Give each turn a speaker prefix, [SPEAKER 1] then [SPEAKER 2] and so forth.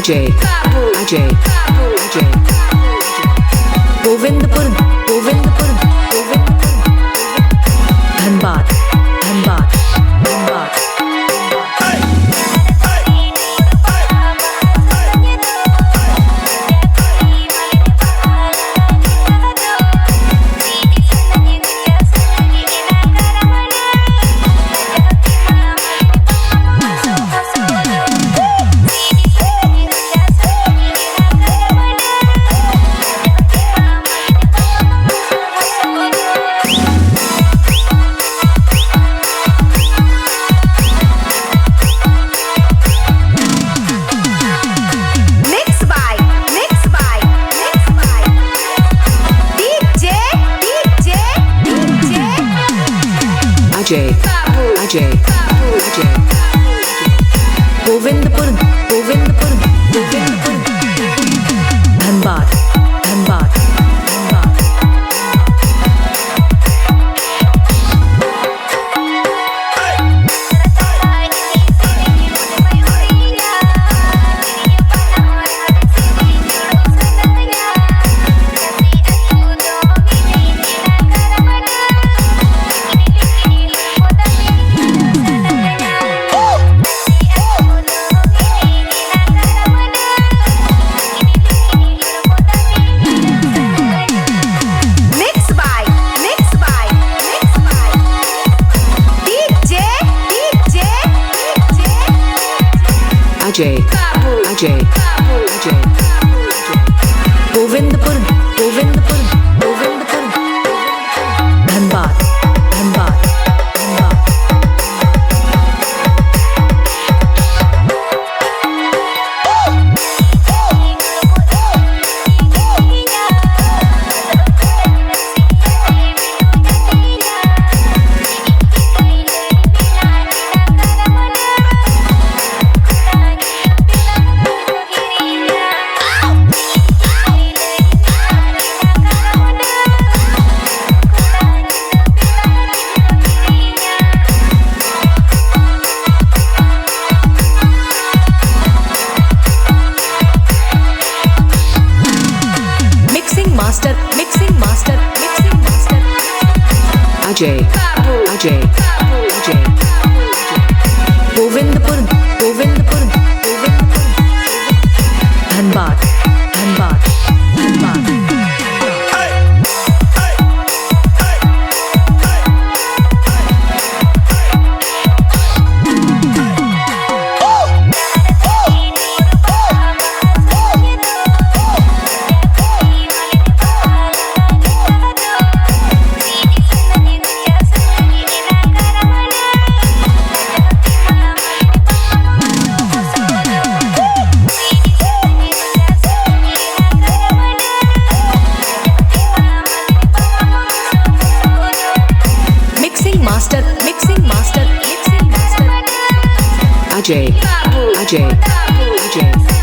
[SPEAKER 1] Ajay Ajay Ajay Govindpur Govindpur Govindpur Dhanbad Dhanbad Dhanbad Ajay Ajay Ajay Govindpur Govindpur Govindpur Dhanbad Dhanbad Dhanbad Ajay Ajay Ajay Govindpur Govindpur Govindpur Dhanbad Dhanbad Dhanbad master mixing master Ajay Ajay Ajay Govindpur Govindpur Govindpur Dhanbad Dhanbad Dhanbad mixing master Ajay Ajay Ajay